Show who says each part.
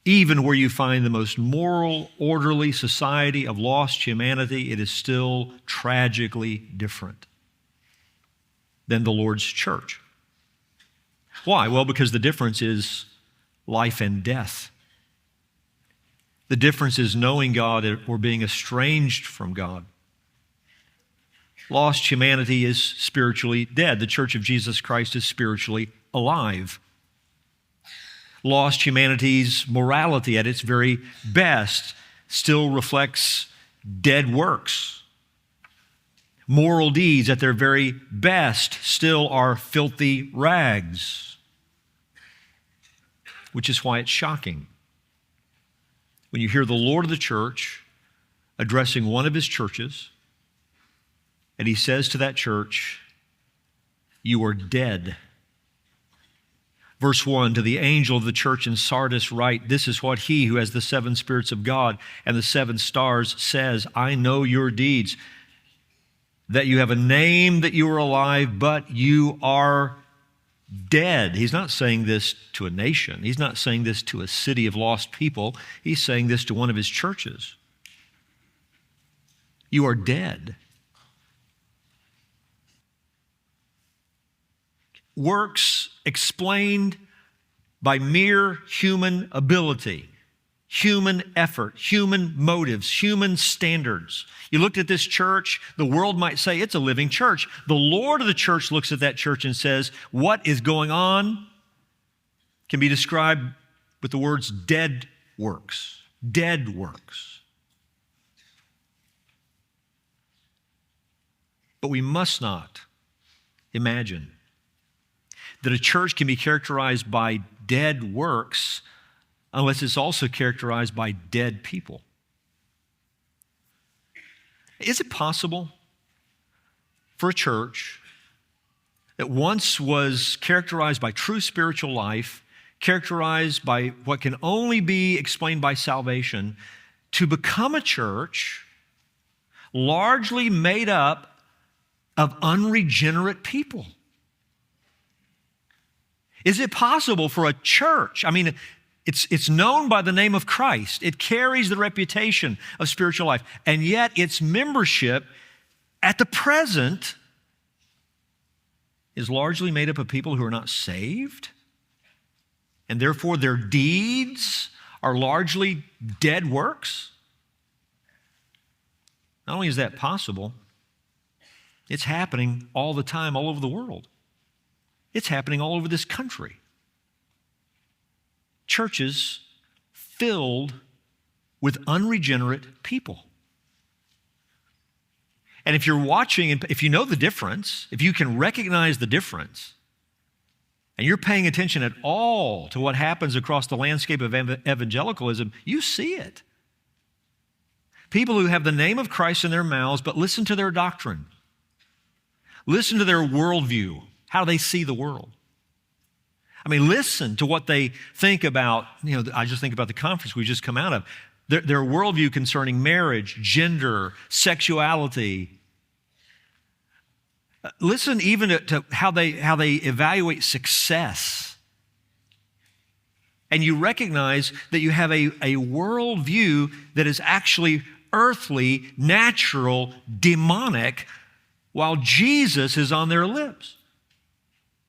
Speaker 1: Even where you find the most moral, orderly society of lost humanity, it is still tragically different than the Lord's church. Why? Well, because the difference is life and death. The difference is knowing God or being estranged from God. Lost humanity is spiritually dead. The Church of Jesus Christ is spiritually alive. Lost humanity's morality at its very best still reflects dead works. Moral deeds at their very best still are filthy rags, which is why it's shocking when you hear the Lord of the church addressing one of his churches, and he says to that church, "You are dead." Verse 1, to the angel of the church in Sardis write, "This is what he who has the seven spirits of God and the seven stars says, I know your deeds, that you have a name that you are alive, but you are dead." He's not saying this to a nation. He's not saying this to a city of lost people. He's saying this to one of his churches. You are dead. Works explained by mere human ability, human effort, human motives, human standards. You looked at this church, the world might say it's a living church. The Lord of the church looks at that church and says, what is going on can be described with the words dead works. Dead works. But we must not imagine that a church can be characterized by dead works unless it's also characterized by dead people. Is it possible for a church that once was characterized by true spiritual life, characterized by what can only be explained by salvation, to become a church largely made up of unregenerate people? Is it possible for a church, it's known by the name of Christ, it carries the reputation of spiritual life, and yet its membership at the present is largely made up of people who are not saved, and therefore their deeds are largely dead works? Not only is that possible, it's happening all the time, all over the world. It's happening all over this country. Churches filled with unregenerate people. And if you're watching, and if you know the difference, if you can recognize the difference, and you're paying attention at all to what happens across the landscape of evangelicalism, you see it. People who have the name of Christ in their mouths, but listen to their doctrine. Listen to their worldview, how they see the world. Listen to what they think about, I just think about the conference we just come out of. Their worldview concerning marriage, gender, sexuality. Listen even to how they evaluate success. And you recognize that you have a worldview that is actually earthly, natural, demonic, while Jesus is on their lips.